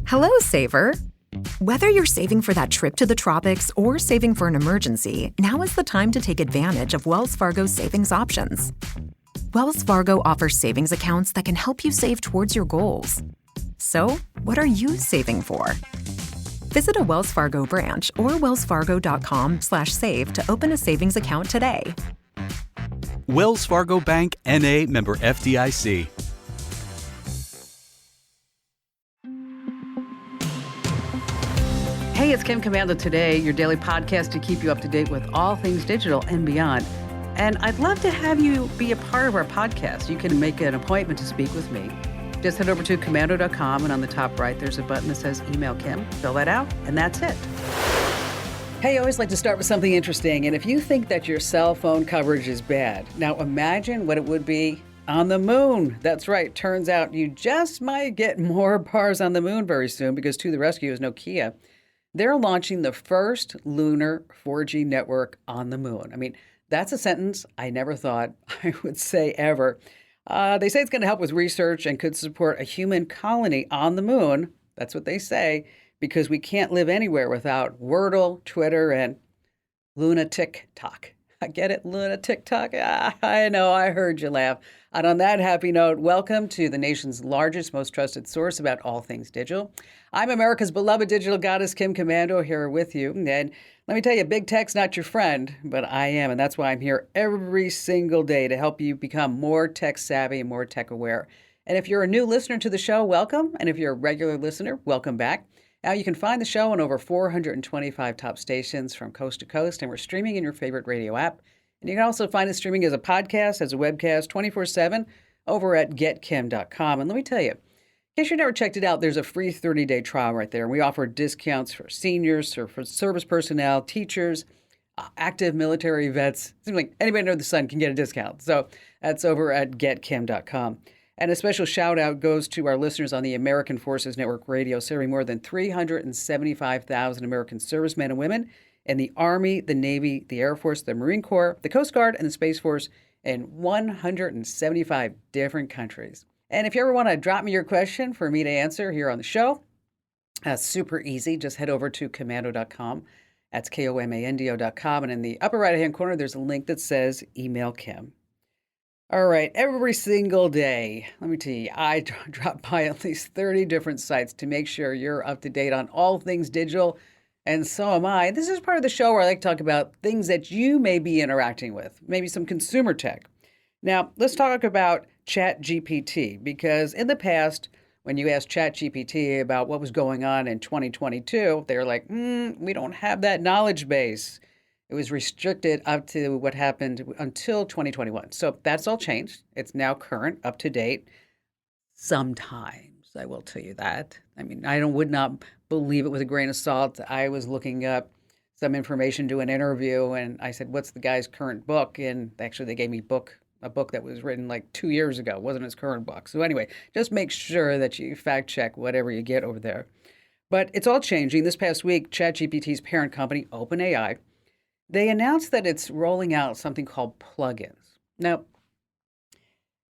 Hello, saver. Whether you're saving for that trip to the tropics or saving for an emergency, now is the time to take advantage of Wells Fargo's savings options. Wells Fargo offers savings accounts that can help you save towards your goals. So, what are you saving for? Visit a Wells Fargo branch or wellsfargo.com/save to open a savings account today. Wells Fargo Bank, N.A., member FDIC. Hey, it's Kim Commando Today, your daily podcast to keep you up to date with all things digital and beyond. And I'd love to have you be a part of our podcast. You can make an appointment to speak with me. Just head over to commando.com, and on the top right, there's a button that says Email Kim. Fill that out, and that's it. Hey, I always like to start with something interesting. And if you think that your cell phone coverage is bad, now imagine what it would be on the moon. That's right. Turns out you just might get more bars on the moon very soon, because to the rescue is Nokia. They're launching the first lunar 4G network on the moon. I mean, that's a sentence I never thought I would say ever. They say it's going to help with research and could support a human colony on the moon. That's what they say, because we can't live anywhere without Wordle, Twitter, and lunatic talk. I get it, lunatic talk. I know, I heard you laugh. And on that happy note, welcome to the nation's largest, most trusted source about all things digital. I'm America's beloved digital goddess, Kim Commando, here with you. And let me tell you, big tech's not your friend, but I am. And that's why I'm here every single day to help you become more tech savvy and more tech aware. And if you're a new listener to the show, welcome. And if you're a regular listener, welcome back. Now, you can find the show on over 425 top stations from coast to coast, and we're streaming in your favorite radio app. And you can also find us streaming as a podcast, as a webcast, 24/7 over at getkim.com. And let me tell you, in case you never checked it out, there's a free 30-day trial right there. And we offer discounts for seniors, or for service personnel, teachers, active military vets. Seems like anybody under the sun can get a discount. So that's over at getkim.com. And a special shout out goes to our listeners on the American Forces Network Radio, serving more than 375,000 American servicemen and women in the Army, the Navy, the Air Force, the Marine Corps, the Coast Guard, and the Space Force in 175 different countries. And if you ever want to drop me your question for me to answer here on the show, super easy. Just head over to commando.com. That's KOMANDO.com. And in the upper right-hand corner, there's a link that says Email Kim. All right, every single day, let me tell you, I drop by at least 30 different sites to make sure you're up to date on all things digital, and so am I. This is part of the show where I like to talk about things that you may be interacting with, maybe some consumer tech. Now, let's talk about ChatGPT, because in the past, when you asked ChatGPT about what was going on in 2022, they were like, we don't have that knowledge base. It was restricted up to what happened until 2021. So that's all changed. It's now current, up to date. Sometimes, I will tell you that. I mean, would not believe it with a grain of salt. I was looking up some information, do an interview, and I said, what's the guy's current book? And actually, they gave me a book that was written like 2 years ago. It wasn't his current book. So anyway, just make sure that you fact check whatever you get over there. But it's all changing. This past week, ChatGPT's parent company, OpenAI, they announced that it's rolling out something called plugins. Now,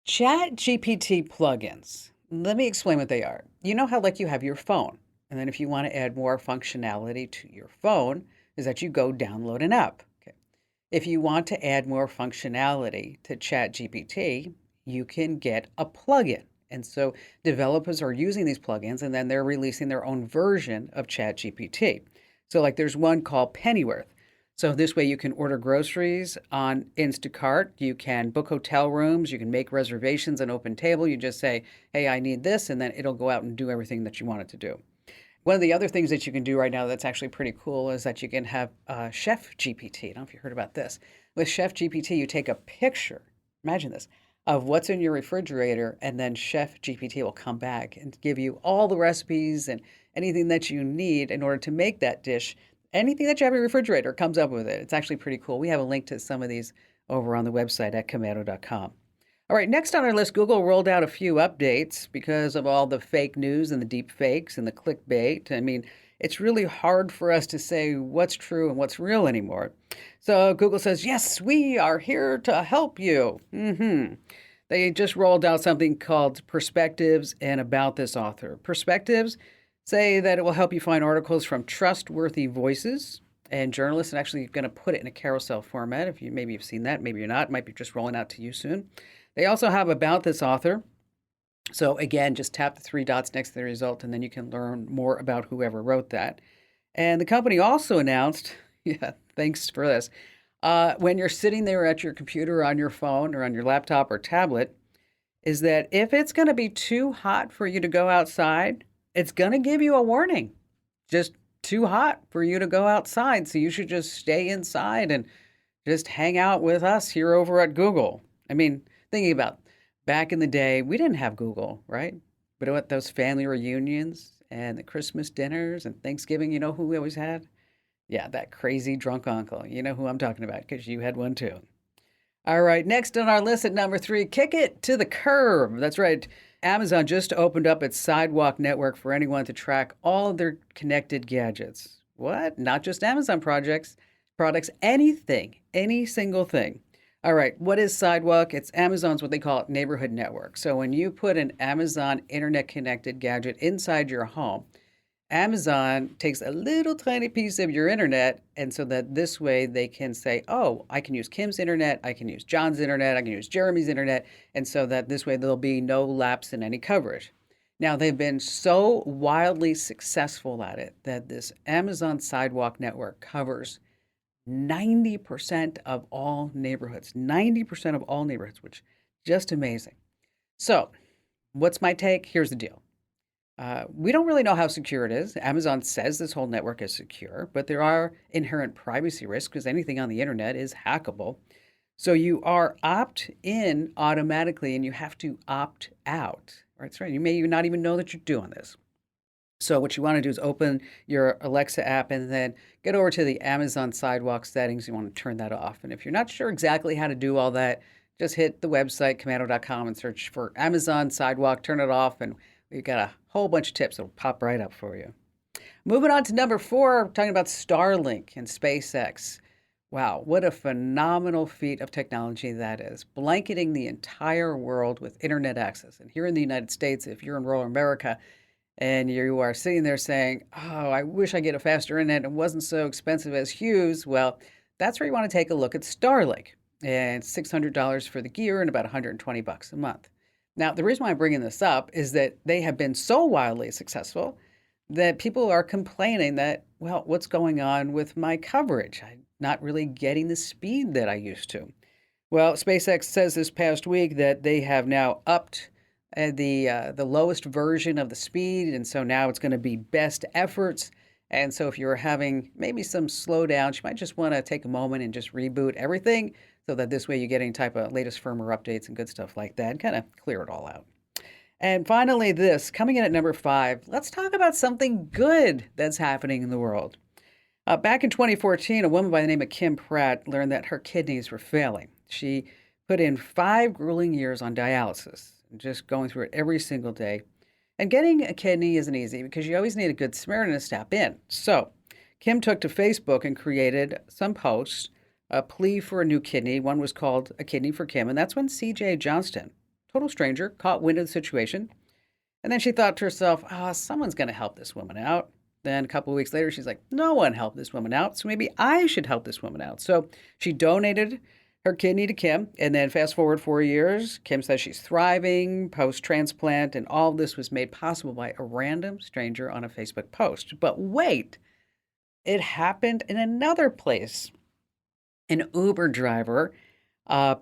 ChatGPT plugins, let me explain what they are. You know how you have your phone, and then if you want to add more functionality to your phone, is that you go download an app. Okay. If you want to add more functionality to ChatGPT, you can get a plugin. And so developers are using these plugins, and then they're releasing their own version of ChatGPT. So there's one called Pennyworth. So this way you can order groceries on Instacart, you can book hotel rooms, you can make reservations on OpenTable. You just say, hey, I need this, and then it'll go out and do everything that you want it to do. One of the other things that you can do right now that's actually pretty cool is that you can have Chef GPT. I don't know if you heard about this. With Chef GPT, you take a picture, imagine this, of what's in your refrigerator, and then Chef GPT will come back and give you all the recipes and anything that you need in order to make that dish. Anything that you have in your refrigerator comes up with it. It's actually pretty cool. We have a link to some of these over on the website at commando.com. All right, next on our list, Google rolled out a few updates because of all the fake news and the deep fakes and the clickbait. I mean, it's really hard for us to say what's true and what's real anymore. So Google says, yes, we are here to help you. They just rolled out something called Perspectives and About This Author. Perspectives say that it will help you find articles from trustworthy voices and journalists, and actually going to put it in a carousel format. If you maybe you've seen that, maybe you're not. It might be just rolling out to you soon. They also have about this author. So again, just tap the three dots next to the result, and then you can learn more about whoever wrote that. And the company also announced, yeah, thanks for this, when you're sitting there at your computer, on your phone, or on your laptop or tablet, is that if it's going to be too hot for you to go outside, it's going to give you a warning. Just too hot for you to go outside. So you should just stay inside and just hang out with us here over at Google. I mean, thinking about back in the day, we didn't have Google, right? But what those family reunions and the Christmas dinners and Thanksgiving, you know who we always had? Yeah, that crazy drunk uncle. You know who I'm talking about because you had one too. All right, next on our list at number 3, kick it to the curb. That's right. Amazon just opened up its Sidewalk network for anyone to track all of their connected gadgets. What? Not just Amazon products, anything, any single thing. All right, what is Sidewalk? It's Amazon's what they call neighborhood network. So when you put an Amazon internet-connected gadget inside your home, Amazon takes a little tiny piece of your internet, and so that this way they can say, oh, I can use Kim's internet, I can use John's internet, I can use Jeremy's internet, and so that this way there'll be no lapse in any coverage. Now, they've been so wildly successful at it that this Amazon Sidewalk network covers 90% of all neighborhoods, 90% of all neighborhoods, which is just amazing. So, what's my take? Here's the deal. We don't really know how secure it is. Amazon says this whole network is secure, but there are inherent privacy risks because anything on the internet is hackable. So you are opt in automatically and you have to opt out. That's right. You may not even know that you're doing this. So what you want to do is open your Alexa app and then get over to the Amazon Sidewalk settings. You want to turn that off. And if you're not sure exactly how to do all that, just hit the website, commando.com, and search for Amazon Sidewalk, turn it off, and we've got a whole bunch of tips that'll pop right up for you. Moving on to number 4, talking about Starlink and SpaceX. Wow, what a phenomenal feat of technology that is, blanketing the entire world with internet access. And here in the United States, if you're in rural America and you are sitting there saying, oh, I wish I get a faster internet and it wasn't so expensive as Hughes, well, that's where you want to take a look at Starlink. And $600 for the gear and about $120 a month. Now, the reason why I'm bringing this up is that they have been so wildly successful that people are complaining that, well, what's going on with my coverage? I'm not really getting the speed that I used to. Well, SpaceX says this past week that they have now upped the lowest version of the speed, and so now it's going to be best efforts. And so if you're having maybe some slowdowns, you might just want to take a moment and just reboot everything so that this way you get any type of latest firmware updates and good stuff like that and kind of clear it all out. And finally, this, coming in at number 5, let's talk about something good that's happening in the world. Back in 2014, a woman by the name of Kim Pratt learned that her kidneys were failing. She put in 5 grueling years on dialysis, just going through it every single day. And getting a kidney isn't easy because you always need a good Samaritan to step in. So Kim took to Facebook and created some posts, a plea for a new kidney. One was called A Kidney for Kim, and that's when C.J. Johnston, total stranger, caught wind of the situation. And then she thought to herself, someone's going to help this woman out. Then a couple of weeks later, she's like, no one helped this woman out, so maybe I should help this woman out. So she donated her kidney to Kim, and then fast forward 4 years, Kim says she's thriving post-transplant, and all this was made possible by a random stranger on a Facebook post. But wait, it happened in another place. An Uber driver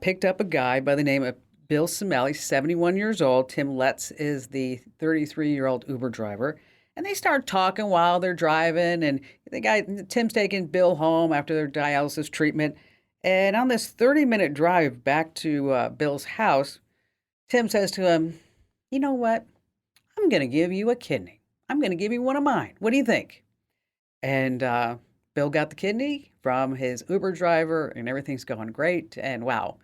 picked up a guy by the name of Bill Simeli, 71 years old. Tim Letts is the 33-year-old Uber driver. And they start talking while they're driving. And Tim's taking Bill home after their dialysis treatment. And on this 30-minute drive back to Bill's house, Tim says to him, you know what? I'm going to give you a kidney. I'm going to give you one of mine. What do you think? And Bill got the kidney from his Uber driver, and everything's going great. And wow,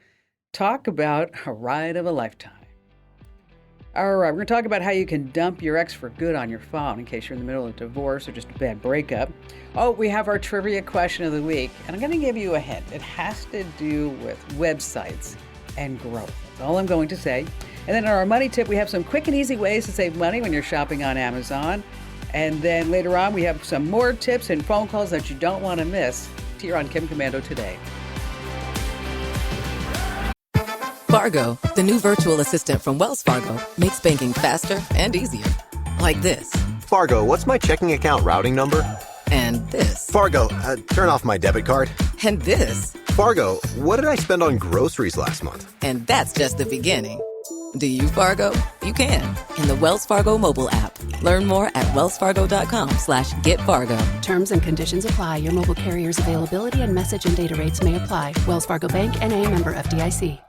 talk about a ride of a lifetime. All right, we're going to talk about how you can dump your ex for good on your phone in case you're in the middle of a divorce or just a bad breakup. Oh, we have our trivia question of the week, and I'm going to give you a hint. It has to do with websites and growth. That's all I'm going to say. And then in our money tip, we have some quick and easy ways to save money when you're shopping on Amazon. And then later on, we have some more tips and phone calls that you don't want to miss here on Kim Commando Today. Fargo, the new virtual assistant from Wells Fargo, makes banking faster and easier. Like this. Fargo, what's my checking account routing number? And this. Fargo, turn off my debit card. And this. Fargo, what did I spend on groceries last month? And that's just the beginning. Do you, Fargo? You can. In the Wells Fargo mobile app. Learn more at wellsfargo.com/getfargo. Terms and conditions apply. Your mobile carrier's availability and message and data rates may apply. Wells Fargo Bank, N.A., member FDIC.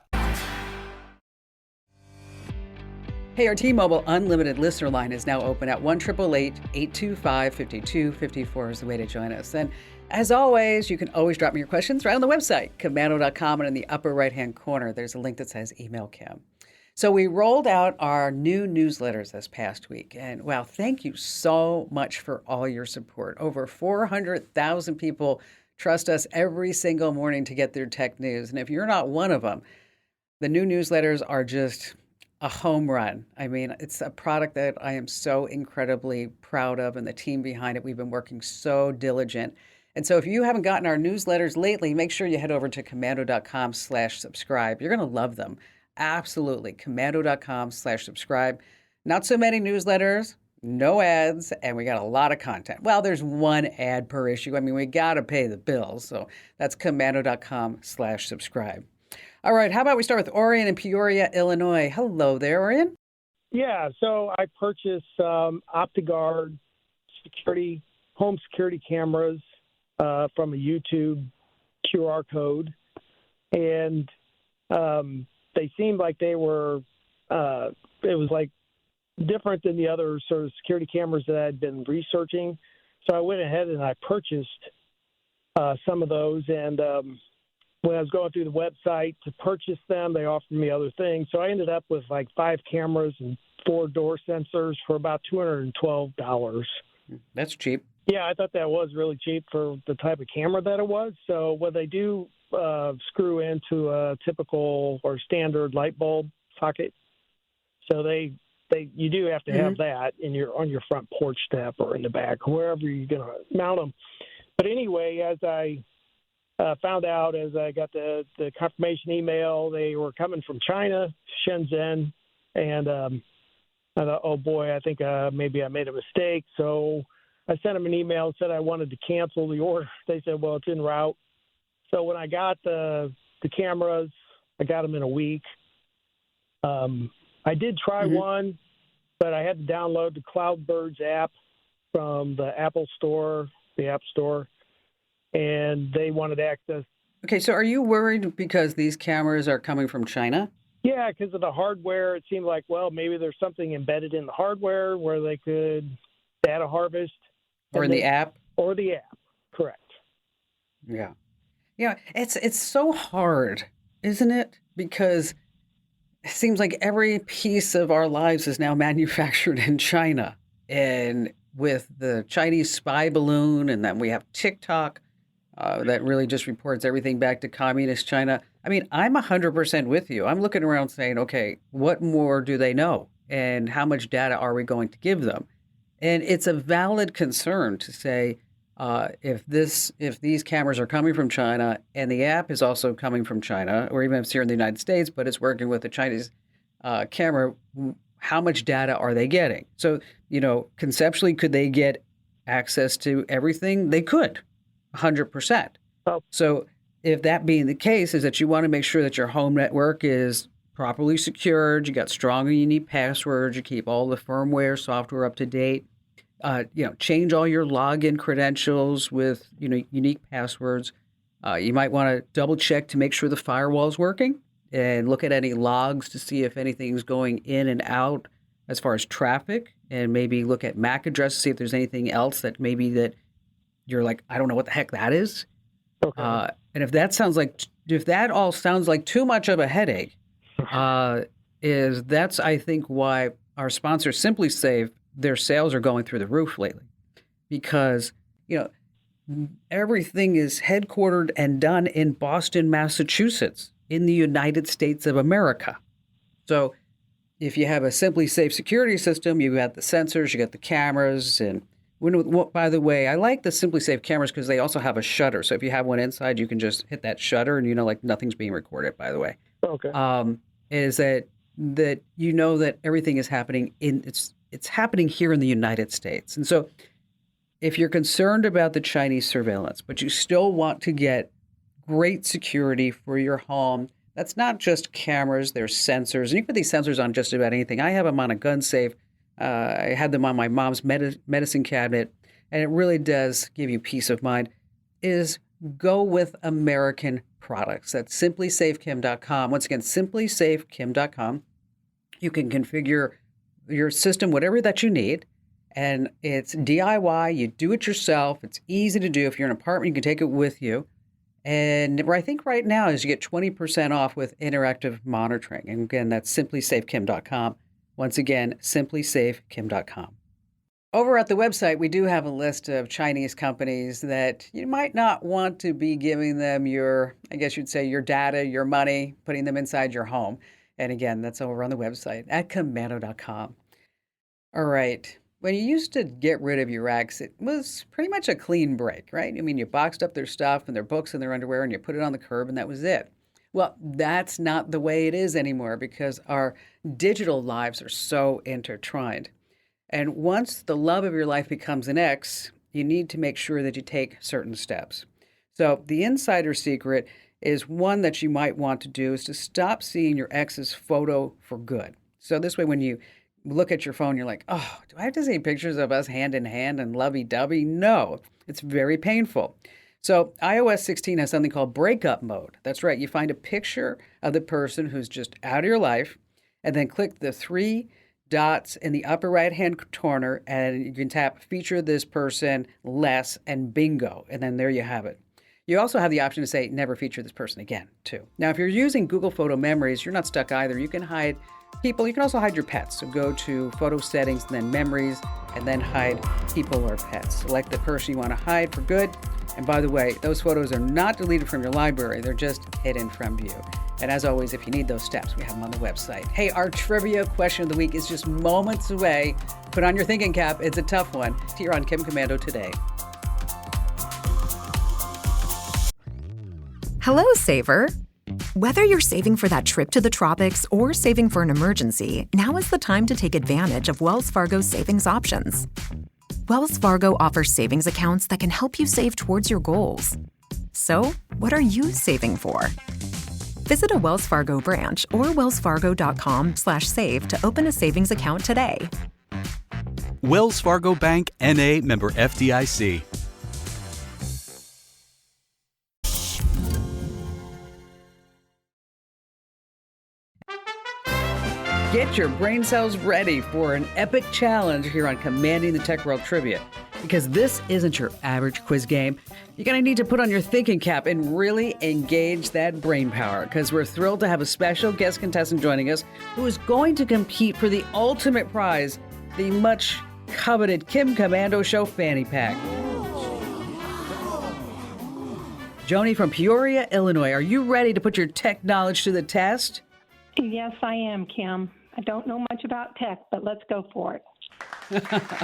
Hey, our T-Mobile Unlimited listener line is now open at 1-888-825-5254 is the way to join us. And as always, you can always drop me your questions right on the website, commando.com, and in the upper right-hand corner, there's a link that says Email Kim. So we rolled out our new newsletters this past week. And wow, thank you so much for all your support. Over 400,000 people trust us every single morning to get their tech news. And if you're not one of them, the new newsletters are just a home run. I mean, it's a product that I am so incredibly proud of, and the team behind it, we've been working so diligent. And so if you haven't gotten our newsletters lately, make sure you head over to commando.com/subscribe. You're going to love them. Absolutely. Commando.com/subscribe. Not so many newsletters, no ads, and we got a lot of content. Well, there's one ad per issue. I mean, we got to pay the bills. So that's commando.com/subscribe. All right, how about we start with Orion in Peoria, Illinois. Hello there, Orion. Yeah, so I purchased OptiGuard home security cameras from a YouTube QR code, and they seemed like they were, it was like different than the other sort of security cameras that I'd been researching. So I went ahead and I purchased some of those, and when I was going through the website to purchase them, they offered me other things. So I ended up with like 5 cameras and 4 door sensors for about $212. That's cheap. Yeah, I thought that was really cheap for the type of camera that it was. So what they do screw into a typical or standard light bulb socket. So you do have to have that on your front porch step or in the back, wherever you're going to mount them. But anyway, as I found out as I got the confirmation email, they were coming from China, Shenzhen, and I thought, oh boy, I think maybe I made a mistake. So I sent them an email and said I wanted to cancel the order. They said, well, it's en route. So when I got the cameras, I got them in a week. I did try one, but I had to download the Cloudbirds app from the Apple Store, the App Store, and they wanted access. Okay, so are you worried because these cameras are coming from China? Yeah, because of the hardware. It seemed like, well, maybe there's something embedded in the hardware where they could data harvest. Or in the app? Or the app, correct. Yeah. Yeah, it's so hard, isn't it? Because it seems like every piece of our lives is now manufactured in China. And with the Chinese spy balloon, and then we have TikTok, that really just reports everything back to communist China. I mean, I'm 100% with you. I'm looking around saying, okay, what more do they know? And how much data are we going to give them? And it's a valid concern to say, if these cameras are coming from China and the app is also coming from China, or even if it's here in the United States, but it's working with the Chinese camera, how much data are they getting? So, conceptually, could they get access to everything? They could. 100%. Oh. So if that being the case is that you want to make sure that your home network is properly secured, you got strong and unique passwords, you keep all the firmware, software up to date, change all your login credentials with, unique passwords. You might want to double check to make sure the firewall is working and look at any logs to see if anything's going in and out as far as traffic, and maybe look at MAC address to see if there's anything else that maybe that you're like, I don't know what the heck that is. Okay. And if that all sounds like too much of a headache, that's I think why our sponsor Simply Safe, their sales are going through the roof lately, because everything is headquartered and done in Boston, Massachusetts, in the United States of America. So if you have a Simply Safe security system, you got the sensors, you got the cameras, and By the way, I like the Simply Safe cameras because they also have a shutter. So if you have one inside, you can just hit that shutter and like nothing's being recorded, by the way. Okay. Is that that everything is happening it's happening here in the United States. And so if you're concerned about the Chinese surveillance, but you still want to get great security for your home, that's not just cameras, there's sensors. And you can put these sensors on just about anything. I have them on a gun safe. I had them on my mom's medicine cabinet, and it really does give you peace of mind, is go with American products. That's simplysafekim.com. Once again, simplysafekim.com. You can configure your system, whatever that you need, and it's DIY. You do it yourself. It's easy to do. If you're in an apartment, you can take it with you. And I think right now is you get 20% off with interactive monitoring. And again, that's simplysafekim.com. Once again, simplysafekim.com. Over at the website, we do have a list of Chinese companies that you might not want to be giving them your data, your money, putting them inside your home. And again, that's over on the website at commando.com. All right. When you used to get rid of your ex, it was pretty much a clean break, right? I mean, you boxed up their stuff and their books and their underwear and you put it on the curb and that was it. Well, that's not the way it is anymore because our digital lives are so intertwined. And once the love of your life becomes an ex, you need to make sure that you take certain steps. So the insider secret is one that you might want to do is to stop seeing your ex's photo for good. So this way, when you look at your phone, you're like, oh, do I have to see pictures of us hand in hand and lovey-dovey? No, it's very painful. So iOS 16 has something called breakup mode. That's right. You find a picture of the person who's just out of your life and then click the 3 dots in the upper right-hand corner and you can tap feature this person less and bingo. And then there you have it. You also have the option to say never feature this person again, too. Now, if you're using Google Photo Memories, you're not stuck either. You can hide people. You can also hide your pets. So go to Photo Settings, and then Memories, and then hide people or pets. Select the person you want to hide for good. And by the way, those photos are not deleted from your library. They're just hidden from view. And as always, if you need those steps, we have them on the website. Hey, our trivia question of the week is just moments away. Put on your thinking cap. It's a tough one. It's here on Kim Commando today. Hello, saver. Whether you're saving for that trip to the tropics or saving for an emergency, now is the time to take advantage of Wells Fargo's savings options. Wells Fargo offers savings accounts that can help you save towards your goals. So, what are you saving for? Visit a Wells Fargo branch or wellsfargo.com/save to open a savings account today. Wells Fargo Bank, N.A., member FDIC. Get your brain cells ready for an epic challenge here on Commanding the Tech World Trivia. Because this isn't your average quiz game. You're going to need to put on your thinking cap and really engage that brain power. Because we're thrilled to have a special guest contestant joining us who is going to compete for the ultimate prize, the much coveted Kim Commando Show fanny pack. Joni from Peoria, Illinois, are you ready to put your tech knowledge to the test? Yes, I am, Kim. I don't know much about tech, but let's go for it.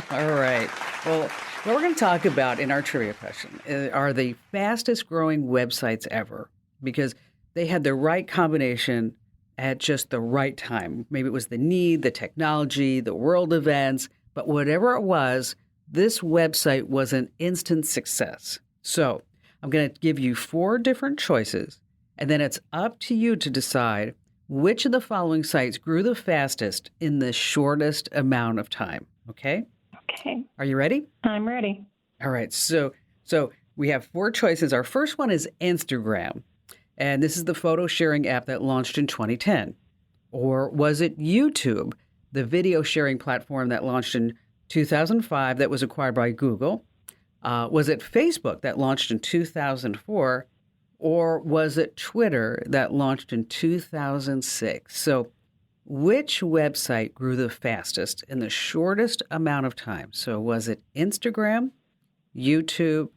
All right. Well, what we're going to talk about in our trivia question are the fastest growing websites ever because they had the right combination at just the right time. Maybe it was the need, the technology, the world events, but whatever it was, this website was an instant success. So I'm going to give you 4 different choices, and then it's up to you to decide which of the following sites grew the fastest in the shortest amount of time, okay? Okay. Are you ready? I'm ready. All right, so we have 4 choices. Our first one is Instagram, and this is the photo sharing app that launched in 2010. Or was it YouTube, the video sharing platform that launched in 2005 that was acquired by Google? Was it Facebook that launched in 2004? Or was it Twitter that launched in 2006? So which website grew the fastest in the shortest amount of time? So was it Instagram, YouTube,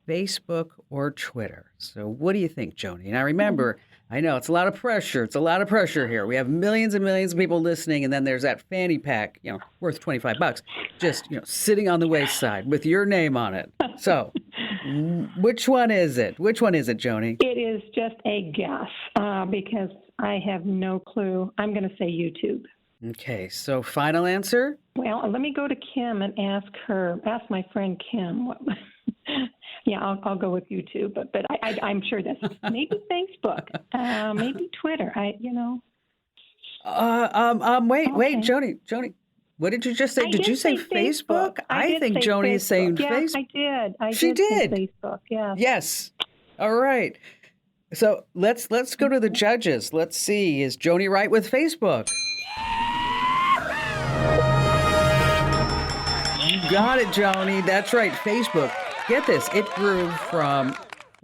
Facebook, or Twitter? So what do you think, Joni? Now remember, I know it's a lot of pressure. It's a lot of pressure here. We have millions and millions of people listening, and then there's that fanny pack, worth $25, just sitting on the wayside with your name on it. So, which one is it? Which one is it, Joni? It is just a guess because I have no clue. I'm going to say YouTube. Okay, so final answer? Well, let me go to Kim and ask my friend Kim. Yeah, I'll go with YouTube, but I'm sure that's maybe Facebook, maybe Twitter. Wait, Joni, what did you just say? Did you say Facebook? I think Joni is saying Facebook. I did. She did. Say Facebook. Yeah. Yes. All right. So let's go to the judges. Let's see. Is Joni right with Facebook? You got it, Joni. That's right. Facebook. Get this. It grew from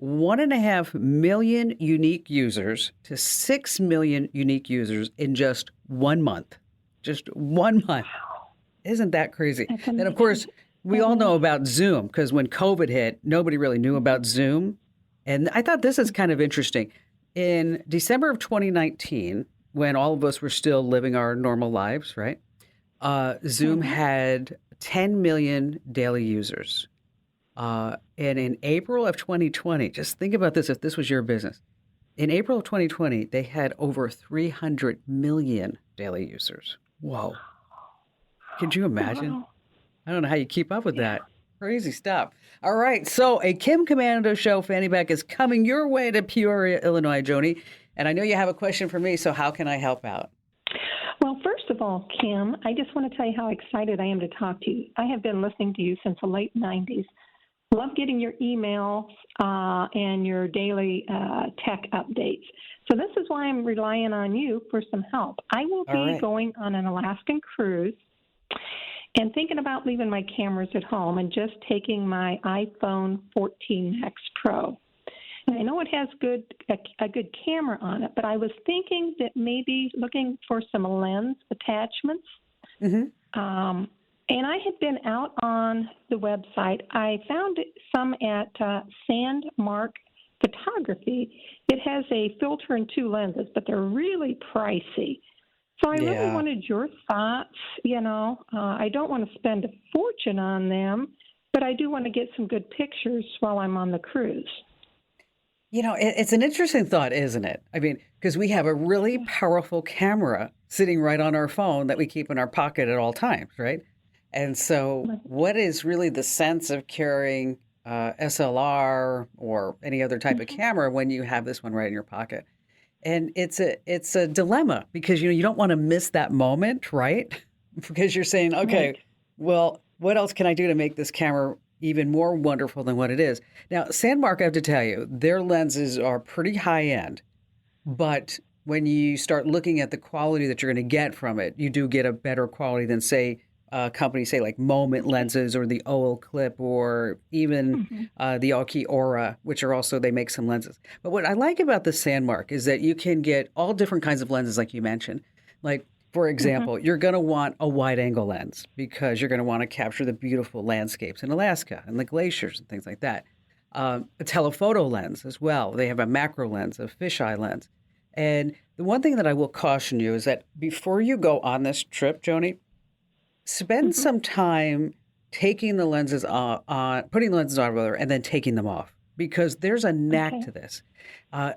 1.5 million unique users to 6 million unique users in just 1 month. Just 1 month. Isn't that crazy? Then, of course, we all know about Zoom because when COVID hit, nobody really knew about Zoom. And I thought this is kind of interesting. In December of 2019, when all of us were still living our normal lives, right? Zoom had 10 million daily users. And in April of 2020, just think about this if this was your business. In April of 2020, they had over 300 million daily users. Whoa. Could you imagine? Wow. I don't know how you keep up with that. Crazy stuff. All right. So a Kim Komando Show fanny pack is coming your way to Peoria, Illinois, Joni. And I know you have a question for me, so how can I help out? Well, first of all, Kim, I just want to tell you how excited I am to talk to you. I have been listening to you since the late 90s. Love getting your emails and your daily tech updates. So this is why I'm relying on you for some help. I will be going on an Alaskan cruise and thinking about leaving my cameras at home and just taking my iPhone 14 Max Pro. And I know it has a good camera on it, but I was thinking that maybe looking for some lens attachments. Mm-hmm. And I had been out on the website. I found some at Sandmark Photography. It has a filter and 2 lenses, but they're really pricey. So I really wanted your thoughts. I don't want to spend a fortune on them, but I do want to get some good pictures while I'm on the cruise. It's an interesting thought, isn't it? I mean, because we have a really powerful camera sitting right on our phone that we keep in our pocket at all times, right? And so what is really the sense of carrying SLR or any other type of camera when you have this one right in your pocket? And it's a dilemma because, you don't want to miss that moment, right? Because you're saying, okay, well, what else can I do to make this camera even more wonderful than what it is? Now, Sandmark, I have to tell you, their lenses are pretty high end, but when you start looking at the quality that you're going to get from it, you do get a better quality than, say, companies say like Moment lenses or the OL Clip or even the Aoki Aura, which are also, they make some lenses. But what I like about the Sandmark is that you can get all different kinds of lenses like you mentioned. Like, for example, you're going to want a wide angle lens because you're going to want to capture the beautiful landscapes in Alaska and the glaciers and things like that. A telephoto lens as well. They have a macro lens, a fisheye lens. And the one thing that I will caution you is that before you go on this trip, Joni, spend some time taking the lenses on, putting the lenses on, rather, and then taking them off because there's a knack to this.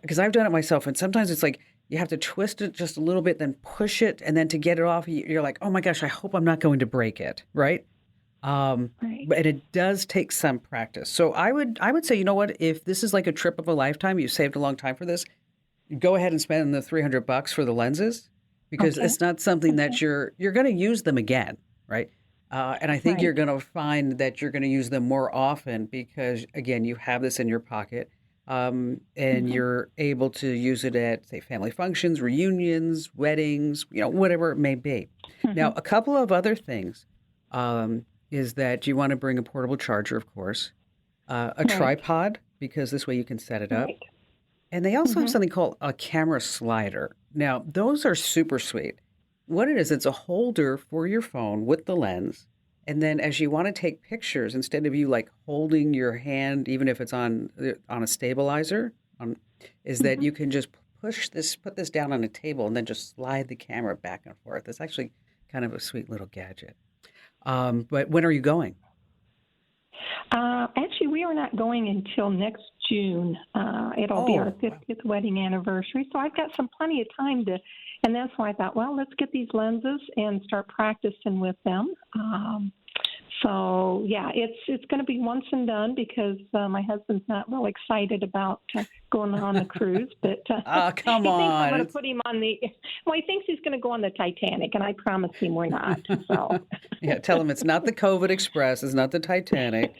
Because I've done it myself, and sometimes it's like you have to twist it just a little bit, then push it, and then to get it off, you're like, oh my gosh, I hope I'm not going to break it, right? But it does take some practice. So I would say, you know what? If this is like a trip of a lifetime, you've saved a long time for this, go ahead and spend the $300 for the lenses because it's not something that you're going to use them again. Right. And I think you're going to find that you're going to use them more often because, again, you have this in your pocket and you're able to use it at, say, family functions, reunions, weddings, whatever it may be. Now, a couple of other things is that you want to bring a portable charger, of course, a tripod, because this way you can set it up. And they also have something called a camera slider. Now, those are super sweet. What it is, it's a holder for your phone with the lens. And then as you want to take pictures, instead of you like holding your hand, even if it's on a stabilizer, is that you can just put this down on a table and then just slide the camera back and forth. It's actually kind of a sweet little gadget. But when are you going? Actually, we are not going until next June. It'll be our 50th wedding anniversary, so I've got plenty of time to, and that's why I thought, well, let's get these lenses and start practicing with them. So yeah, it's going to be once and done because my husband's not real excited about going on the cruise. But come he on, thinks I'm going to put him on the. Well, he thinks he's going to go on the Titanic, and I promised him we're not. So yeah, tell him it's not the COVID Express, it's not the Titanic.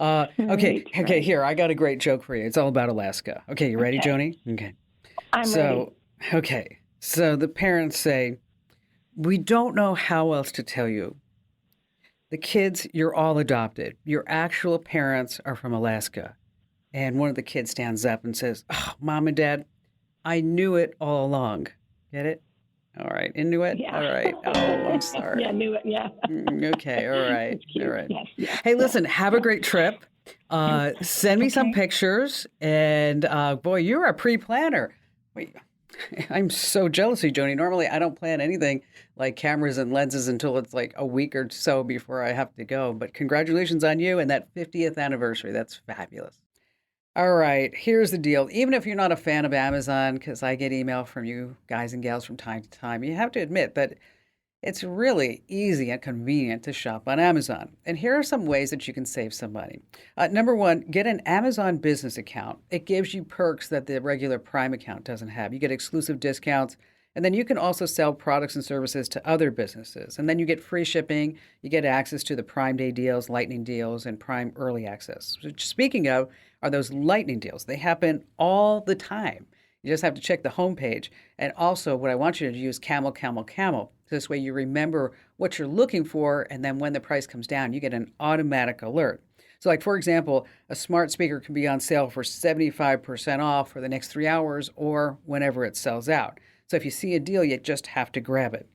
Okay, right. Here I got a great joke for you. It's all about Alaska. Okay, you ready, Joni? Okay. I'm ready. Okay, so the parents say, "We don't know how else to tell you. The kids, you're all adopted. Your actual parents are from Alaska." And one of the kids stands up and says, "Oh, Mom and Dad, I knew it all along." Get it? All right. Inuit? Yeah. All right. Oh, I'm sorry. Yeah, I knew it. Yeah. Okay. All right. All right. Yes. Hey, listen, have a great trip. Send me some pictures. And boy, you're a pre-planner. Wait, I'm so jealous of you, Joni. Normally, I don't plan anything like cameras and lenses until it's like a week or so before I have to go. But congratulations on you and that 50th anniversary. That's fabulous. All right, here's the deal. Even if you're not a fan of Amazon, because I get email from you guys and gals from time to time, you have to admit that it's really easy and convenient to shop on Amazon. And here are some ways that you can save some money. Number one, get an Amazon business account. It gives you perks that the regular Prime account doesn't have. You get exclusive discounts, and then you can also sell products and services to other businesses. And then you get free shipping, you get access to the Prime Day deals, Lightning deals, and Prime Early Access. Which, speaking of, are those Lightning deals. They happen all the time. You just have to check the homepage. And also, what I want you to do is camel, camel, camel. This way you remember what you're looking for, and then when the price comes down, you get an automatic alert. So like, for example, a smart speaker can be on sale for 75% off for the next 3 hours or whenever it sells out. So if you see a deal, you just have to grab it.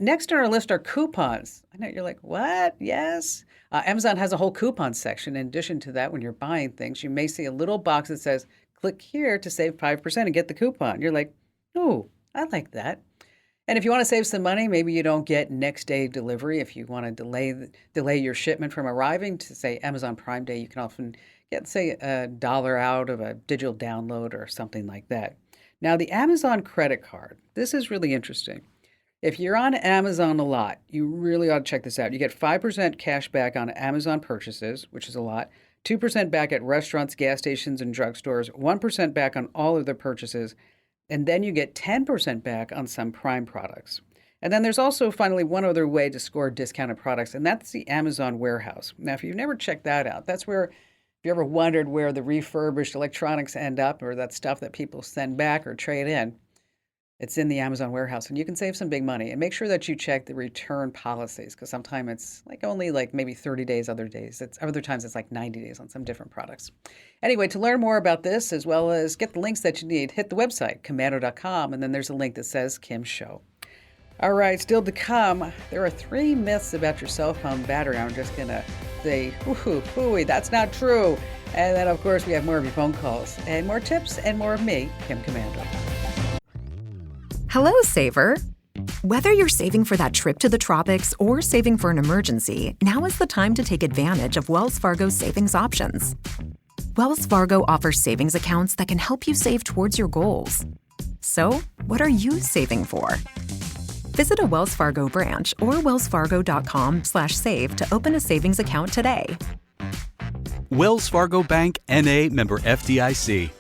Next on our list are coupons. I know you're like, what? Yes. Amazon has a whole coupon section. In addition to that, when you're buying things, you may see a little box that says, click here to save 5% and get the coupon. You're like, oh, I like that. And if you want to save some money, maybe you don't get next day delivery. If you want to delay your shipment from arriving to, say, Amazon Prime Day, you can often get, say, $1 out of a digital download or something like that. Now, the Amazon credit card, this is really interesting. If you're on Amazon a lot, you really ought to check this out. You get 5% cash back on Amazon purchases, which is a lot, 2% back at restaurants, gas stations, and drugstores, 1% back on all of their purchases, and then you get 10% back on some Prime products. And then there's also finally one other way to score discounted products, and that's the Amazon warehouse. Now, if you've never checked that out, that's where, if you ever wondered where the refurbished electronics end up or that stuff that people send back or trade in, it's in the Amazon warehouse, and you can save some big money. And make sure that you check the return policies, because sometimes it's like only like maybe 30 days, other times it's like 90 days on some different products. Anyway, to learn more about this, as well as get the links that you need, hit the website, commando.com, and then there's a link that says Kim Show. All right, still to come, there are 3 myths about your cell phone battery. I'm just going to say, hooey, that's not true. And then, of course, we have more of your phone calls and more tips and more of me, Kim Commando. Hello, Saver. Whether you're saving for that trip to the tropics or saving for an emergency, now is the time to take advantage of Wells Fargo's savings options. Wells Fargo offers savings accounts that can help you save towards your goals. So, what are you saving for? Visit a Wells Fargo branch or wellsfargo.com/save to open a savings account today. Wells Fargo Bank, N.A., member FDIC.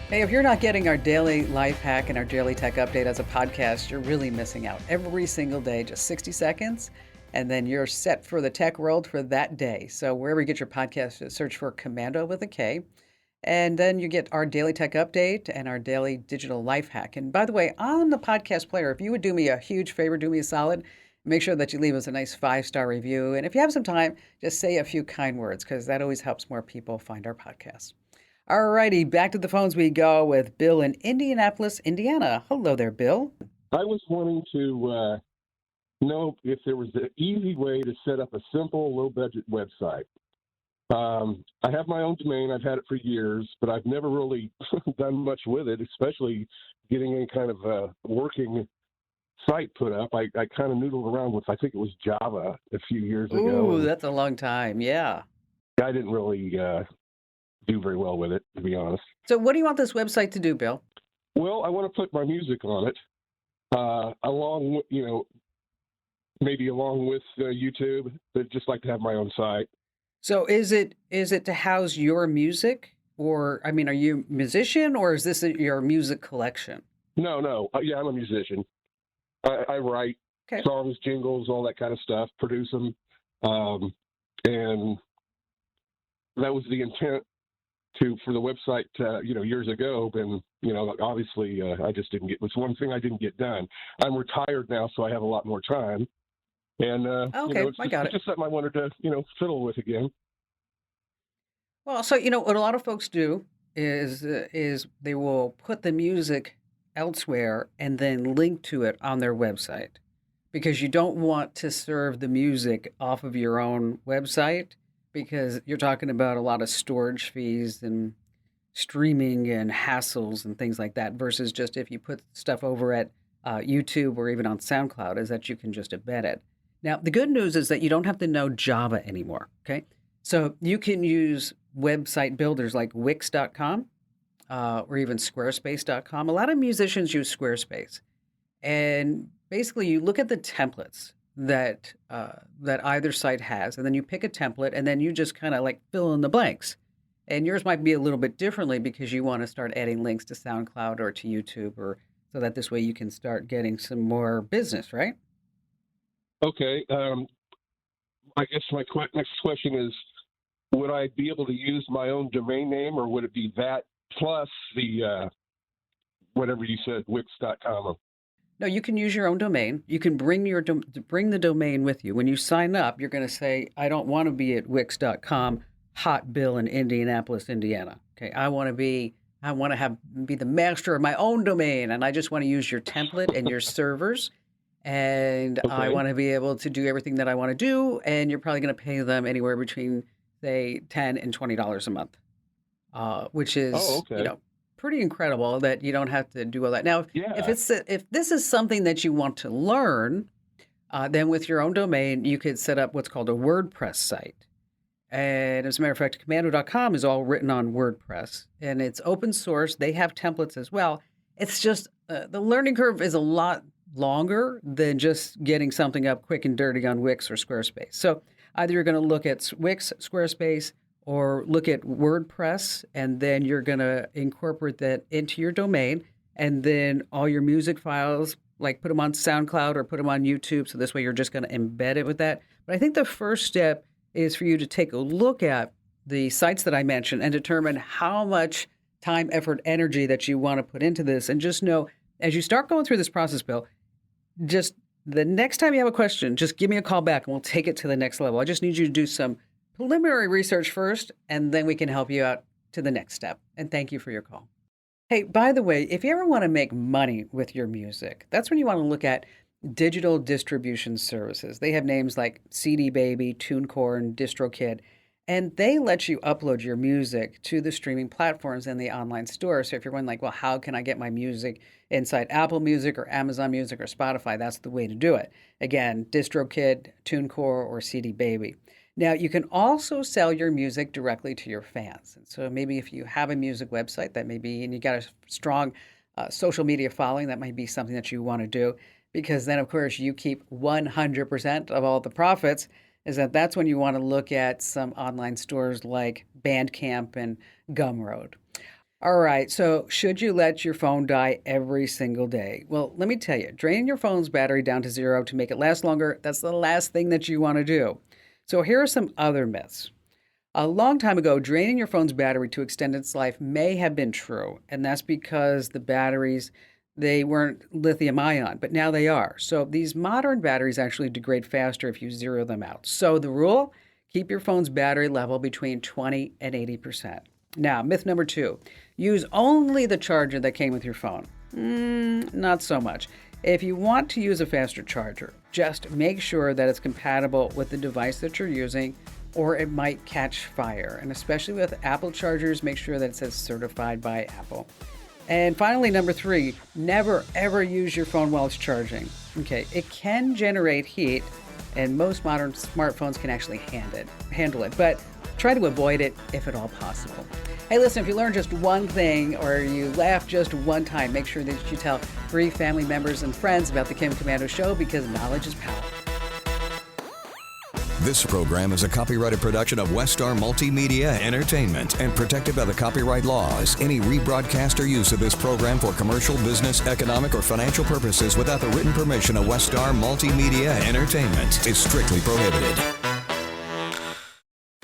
Hey, if you're not getting our daily life hack and our daily tech update as a podcast, you're really missing out. Every single day, just 60 seconds, and then you're set for the tech world for that day. So wherever you get your podcast, search for Commando with a K. And then you get our daily tech update and our daily digital life hack. And by the way, on the podcast player, if you would do me a huge favor, do me a solid, make sure that you leave us a nice 5-star review. And if you have some time, just say a few kind words, because that always helps more people find our podcast. All righty, back to the phones we go with Bill in Indianapolis, Indiana. Hello there, Bill. I was wanting to know if there was an easy way to set up a simple, low-budget website. I have my own domain. I've had it for years, but I've never really done much with it, especially getting any kind of a working site put up. I kind of noodled around with, I think it was Java a few years ago. Ooh, that's a long time. Yeah. I didn't really do very well with it, to be honest. So what do you want this website to do, Bill? Well, I want to put my music on it, along with, maybe along with YouTube, but just like to have my own site. So is it to house your music, or I mean, are you a musician, or is this your music collection? No. Yeah, I'm a musician. I write songs, jingles, all that kind of stuff, produce them, and that was the intent for the website, years ago. And obviously, I just didn't get. It was one thing I didn't get done. I'm retired now, so I have a lot more time. And it's just something I wanted to fiddle with again. Well, so what a lot of folks do is they will put the music elsewhere and then link to it on their website, because you don't want to serve the music off of your own website, because you're talking about a lot of storage fees and streaming and hassles and things like that, versus just if you put stuff over at YouTube or even on SoundCloud, is that you can just embed it. Now, the good news is that you don't have to know Java anymore, okay? So you can use website builders like Wix.com or even Squarespace.com. A lot of musicians use Squarespace. And basically, you look at the templates that either site has, and then you pick a template, and then you just kind of like fill in the blanks. And yours might be a little bit differently because you want to start adding links to SoundCloud or to YouTube, or so that this way you can start getting some more business, right? Okay. I guess my next question is, would I be able to use my own domain name, or would it be that plus the whatever you said, Wix.com? No, you can use your own domain. You can bring the domain with you. When you sign up, you're going to say, I don't want to be at Wix.com, Hot Bill in Indianapolis, Indiana. Okay, I want to be the master of my own domain, and I just want to use your template and your servers. And I want to be able to do everything that I want to do, and you're probably going to pay them anywhere between, say, $10 and $20 a month, which is pretty incredible that you don't have to do all that. Now, if this is something that you want to learn, then with your own domain, you could set up what's called a WordPress site. And as a matter of fact, Commando.com is all written on WordPress, and it's open source. They have templates as well. It's just the learning curve is a lot longer than just getting something up quick and dirty on Wix or Squarespace. So either you're going to look at Wix, Squarespace, or look at WordPress, and then you're going to incorporate that into your domain, and then all your music files, like put them on SoundCloud or put them on YouTube. So this way you're just going to embed it with that. But I think the first step is for you to take a look at the sites that I mentioned and determine how much time, effort, energy that you want to put into this. And just know, as you start going through this process, Bill, just the next time you have a question, just give me a call back and we'll take it to the next level. I just need you to do some preliminary research first, and then we can help you out to the next step. And thank you for your call. Hey, by the way, if you ever want to make money with your music, that's when you want to look at digital distribution services. They have names like CD Baby, TuneCore, and DistroKid, and they let you upload your music to the streaming platforms and the online store. So if you're wondering, like, well, how can I get my music inside Apple Music or Amazon Music or Spotify? That's the way to do it. Again, DistroKid, TuneCore, or CD Baby. Now, you can also sell your music directly to your fans. And so maybe if you have a music website, that may be, and you got a strong social media following, that might be something that you want to do, because then, of course, you keep 100% of all the profits. That's when you want to look at some online stores like Bandcamp and Gumroad. All right, so should you let your phone die every single day? Well, let me tell you, draining your phone's battery down to zero to make it last longer, that's the last thing that you want to do. So here are some other myths. A long time ago, draining your phone's battery to extend its life may have been true, and that's because the batteries, they weren't lithium ion, but now they are. So these modern batteries actually degrade faster if you zero them out. So the rule, keep your phone's battery level between 20 and 80%. Now, myth number 2, use only the charger that came with your phone. Not so much. If you want to use a faster charger, just make sure that it's compatible with the device that you're using, or it might catch fire. And especially with Apple chargers, make sure that it says certified by Apple. And finally, number 3, never ever use your phone while it's charging. Okay, it can generate heat, and most modern smartphones can actually handle it, but try to avoid it if at all possible. Hey, listen, if you learned just one thing or you laughed just one time, make sure that you tell 3 family members and friends about the Kim Commando Show, because knowledge is power. This program is a copyrighted production of Westar Multimedia Entertainment and protected by the copyright laws. Any rebroadcast or use of this program for commercial, business, economic, or financial purposes without the written permission of Westar Multimedia Entertainment is strictly prohibited.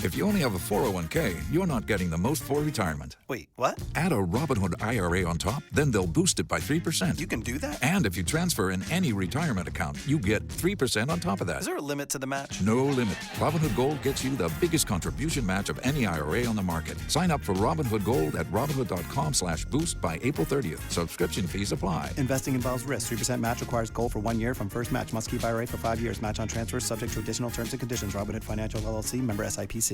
If you only have a 401k, you're not getting the most for retirement. Wait, what? Add a Robinhood IRA on top, then they'll boost it by 3%. You can do that? And if you transfer in any retirement account, you get 3% on top of that. Is there a limit to the match? No limit. Robinhood Gold gets you the biggest contribution match of any IRA on the market. Sign up for Robinhood Gold at Robinhood.com/boost by April 30th. Subscription fees apply. Investing involves risk. 3% match requires gold for 1 year from first match. Must keep IRA for 5 years. Match on transfers subject to additional terms and conditions. Robinhood Financial LLC, member SIPC.